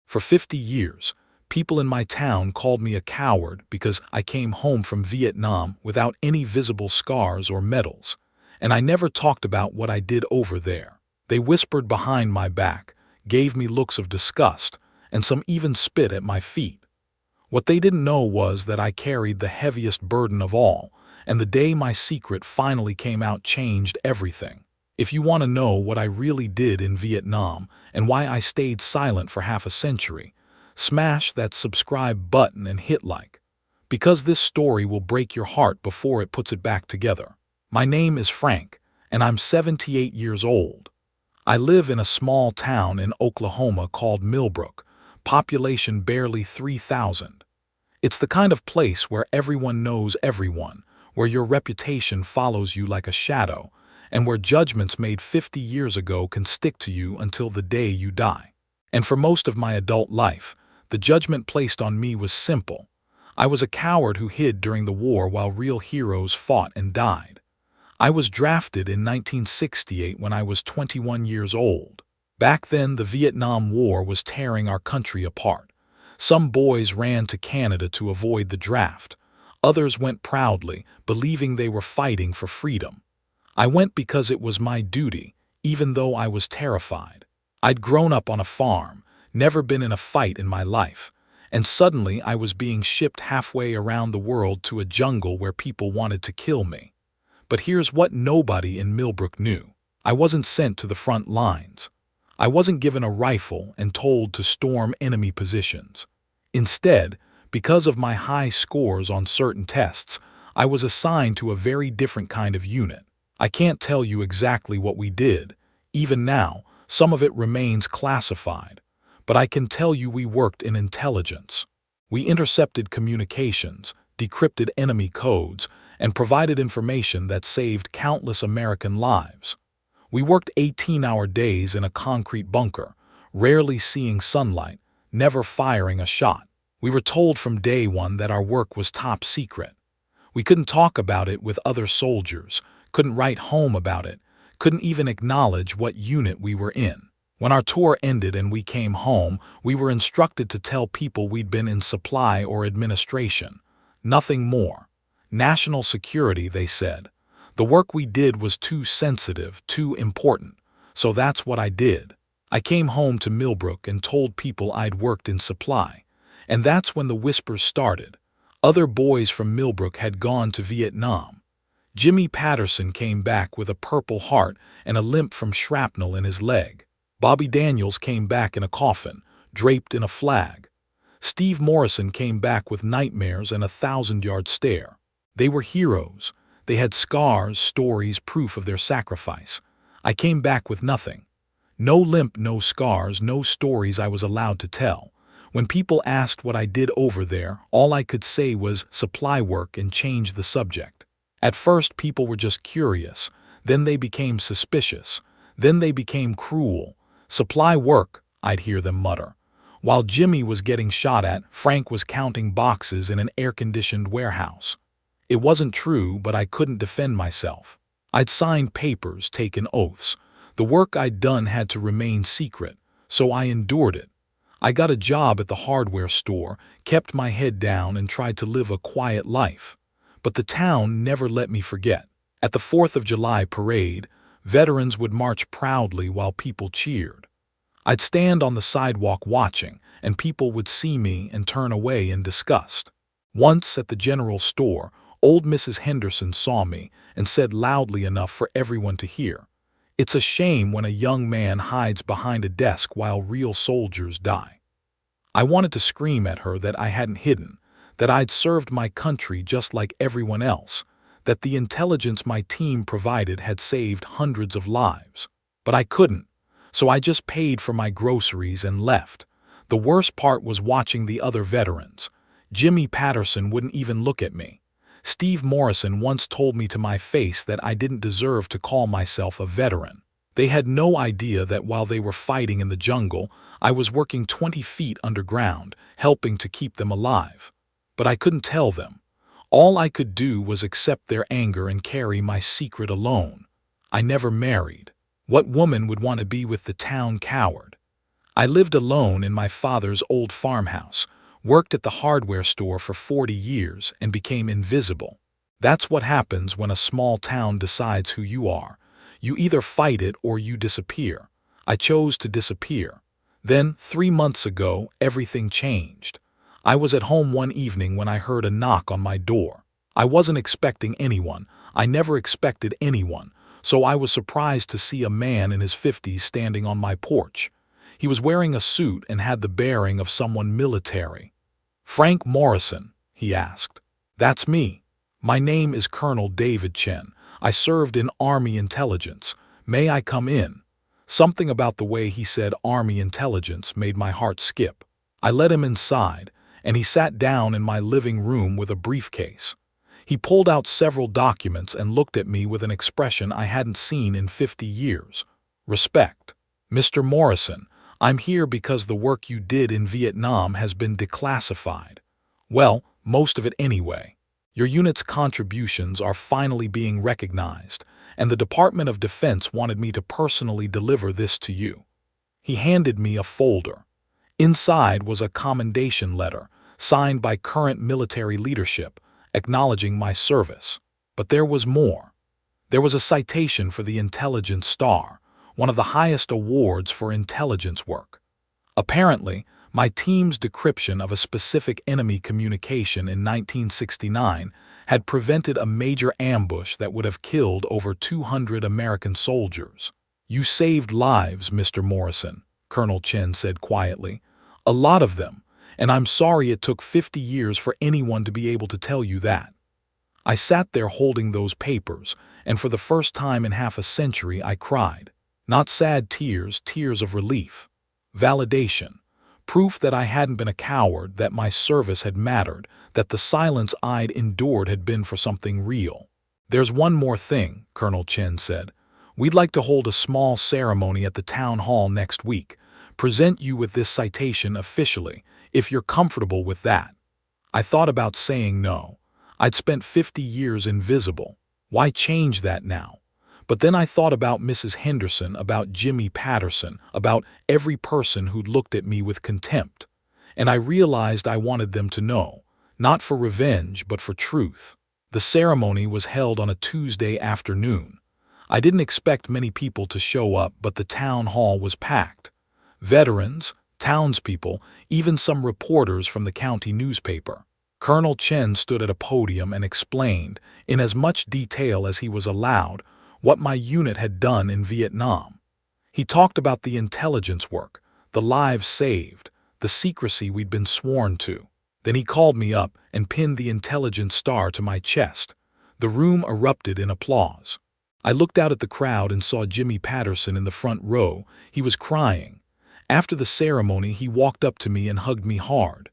For 50 years, people in my town called me a coward because I came home from Vietnam without any visible scars or medals, and I never talked about what I did over there. They whispered behind my back, gave me looks of disgust, and some even spit at my feet. What they didn't know was that I carried the heaviest burden of all, and the day my secret finally came out changed everything. If you want to know what I really did in Vietnam and why I stayed silent for half a century, smash that subscribe button and hit like, because this story will break your heart before it puts it back together. My name is Frank, and I'm 78 years old. I live in a small town in Oklahoma called Millbrook, population barely 3,000. It's the kind of place where everyone knows everyone, where your reputation follows you like a shadow, and where judgments made 50 years ago can stick to you until the day you die. And for most of my adult life, the judgment placed on me was simple. I was a coward who hid during the war while real heroes fought and died. I was drafted in 1968 when I was 21 years old. Back then, the Vietnam War was tearing our country apart. Some boys ran to Canada to avoid the draft. Others went proudly, believing they were fighting for freedom. I went because it was my duty, even though I was terrified. I'd grown up on a farm, never been in a fight in my life, and suddenly I was being shipped halfway around the world to a jungle where people wanted to kill me. But here's what nobody in Millbrook knew. I wasn't sent to the front lines. I wasn't given a rifle and told to storm enemy positions. Instead, because of my high scores on certain tests, I was assigned to a very different kind of unit. I can't tell you exactly what we did. Even now, some of it remains classified. But I can tell you we worked in intelligence. We intercepted communications, decrypted enemy codes, and provided information that saved countless American lives. We worked 18-hour days in a concrete bunker, rarely seeing sunlight, never firing a shot. We were told from day one that our work was top secret. We couldn't talk about it with other soldiers, couldn't write home about it, couldn't even acknowledge what unit we were in. When our tour ended and we came home, we were instructed to tell people we'd been in supply or administration. Nothing more. National security, they said. The work we did was too sensitive, too important. So that's what I did. I came home to Millbrook and told people I'd worked in supply. And that's when the whispers started. Other boys from Millbrook had gone to Vietnam. Jimmy Patterson came back with a Purple Heart and a limp from shrapnel in his leg. Bobby Daniels came back in a coffin, draped in a flag. Steve Morrison came back with nightmares and a 1,000-yard stare. They were heroes. They had scars, stories, proof of their sacrifice. I came back with nothing. No limp, no scars, no stories I was allowed to tell. When people asked what I did over there, all I could say was supply work and change the subject. At first, people were just curious. Then they became suspicious. Then they became cruel. Supply work, I'd hear them mutter. While Jimmy was getting shot at, Frank was counting boxes in an air-conditioned warehouse. It wasn't true, but I couldn't defend myself. I'd signed papers, taken oaths. The work I'd done had to remain secret, so I endured it. I got a job at the hardware store, kept my head down, and tried to live a quiet life. But the town never let me forget. At the 4th of July parade, veterans would march proudly while people cheered. I'd stand on the sidewalk watching, and people would see me and turn away in disgust. Once at the general store, old Mrs. Henderson saw me and said loudly enough for everyone to hear, "It's a shame when a young man hides behind a desk while real soldiers die." I wanted to scream at her that I hadn't hidden, that I'd served my country just like everyone else, that the intelligence my team provided had saved hundreds of lives. But I couldn't, so I just paid for my groceries and left. The worst part was watching the other veterans. Jimmy Patterson wouldn't even look at me. Steve Morrison once told me to my face that I didn't deserve to call myself a veteran. They had no idea that while they were fighting in the jungle, I was working 20 feet underground, helping to keep them alive. But I couldn't tell them. All I could do was accept their anger and carry my secret alone. I never married. What woman would want to be with the town coward? I lived alone in my father's old farmhouse, worked at the hardware store for 40 years, and became invisible. That's what happens when a small town decides who you are. You either fight it or you disappear. I chose to disappear. Then, 3 months ago, everything changed. I was at home one evening when I heard a knock on my door. I wasn't expecting anyone. I never expected anyone, so I was surprised to see a man in his 50s standing on my porch. He was wearing a suit and had the bearing of someone military. "Frank Morrison?" he asked. "That's me. My name is Colonel David Chen. I served in Army Intelligence. May I come in?" Something about the way he said Army Intelligence made my heart skip. I let him inside, and he sat down in my living room with a briefcase. He pulled out several documents and looked at me with an expression I hadn't seen in 50 years. Respect. "Mr. Morrison, I'm here because the work you did in Vietnam has been declassified. Well, most of it anyway. Your unit's contributions are finally being recognized, and the Department of Defense wanted me to personally deliver this to you." He handed me a folder. Inside was a commendation letter, signed by current military leadership, acknowledging my service. But there was more. There was a citation for the Intelligence Star, one of the highest awards for intelligence work. Apparently, my team's decryption of a specific enemy communication in 1969 had prevented a major ambush that would have killed over 200 American soldiers. "You saved lives, Mr. Morrison," Colonel Chen said quietly. "A lot of them, and I'm sorry it took 50 years for anyone to be able to tell you that." I sat there holding those papers, and for the first time in half a century I cried. Not sad tears, tears of relief. Validation. Proof that I hadn't been a coward, that my service had mattered, that the silence I'd endured had been for something real. "There's one more thing," Colonel Chen said. "We'd like to hold a small ceremony at the town hall next week, present you with this citation officially, if you're comfortable with that." I thought about saying no. I'd spent 50 years invisible. Why change that now? But then I thought about Mrs. Henderson, about Jimmy Patterson, about every person who'd looked at me with contempt. And I realized I wanted them to know, not for revenge, but for truth. The ceremony was held on a Tuesday afternoon. I didn't expect many people to show up, but the town hall was packed. Veterans, townspeople, even some reporters from the county newspaper. Colonel Chen stood at a podium and explained, in as much detail as he was allowed, what my unit had done in Vietnam. He talked about the intelligence work, the lives saved, the secrecy we'd been sworn to. Then he called me up and pinned the Intelligence Star to my chest. The room erupted in applause. I looked out at the crowd and saw Jimmy Patterson in the front row. He was crying. After the ceremony, he walked up to me and hugged me hard.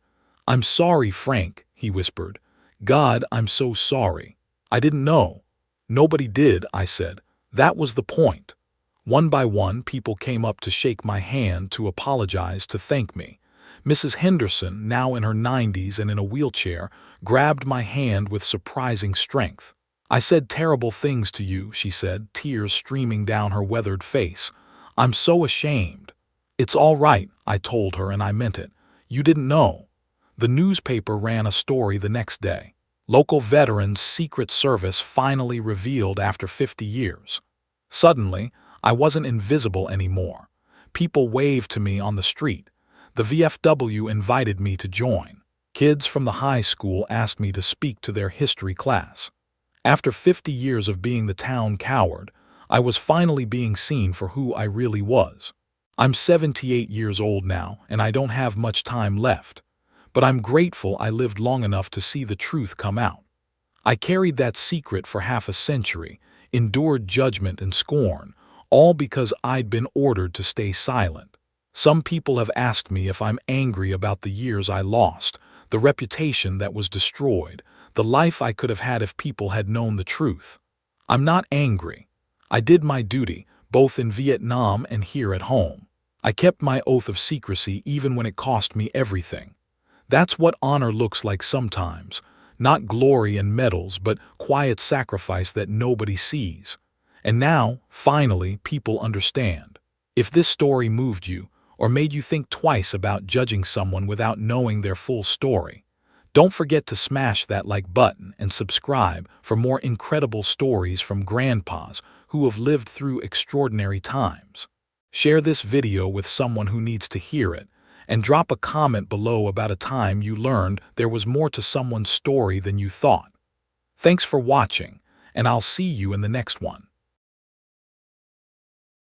"I'm sorry, Frank," he whispered. "God, I'm so sorry. I didn't know." "Nobody did," I said. "That was the point." One by one, people came up to shake my hand, to apologize, to thank me. Mrs. Henderson, now in her 90s and in a wheelchair, grabbed my hand with surprising strength. "I said terrible things to you," she said, tears streaming down her weathered face. "I'm so ashamed." "It's all right," I told her, and I meant it. "You didn't know." The newspaper ran a story the next day. Local veterans' Secret Service finally revealed after 50 years. Suddenly, I wasn't invisible anymore. People waved to me on the street. The VFW invited me to join. Kids from the high school asked me to speak to their history class. After 50 years of being the town coward, I was finally being seen for who I really was. I'm 78 years old now, and I don't have much time left. But I'm grateful I lived long enough to see the truth come out. I carried that secret for half a century, endured judgment and scorn, all because I'd been ordered to stay silent. Some people have asked me if I'm angry about the years I lost, the reputation that was destroyed, the life I could have had if people had known the truth. I'm not angry. I did my duty, both in Vietnam and here at home. I kept my oath of secrecy even when it cost me everything. That's what honor looks like sometimes. Not glory and medals, but quiet sacrifice that nobody sees. And now, finally, people understand. If this story moved you, or made you think twice about judging someone without knowing their full story. Don't forget to smash that like button and subscribe for more incredible stories from grandpas who have lived through extraordinary times. Share this video with someone who needs to hear it, and drop a comment below about a time you learned there was more to someone's story than you thought. Thanks for watching, and I'll see you in the next one.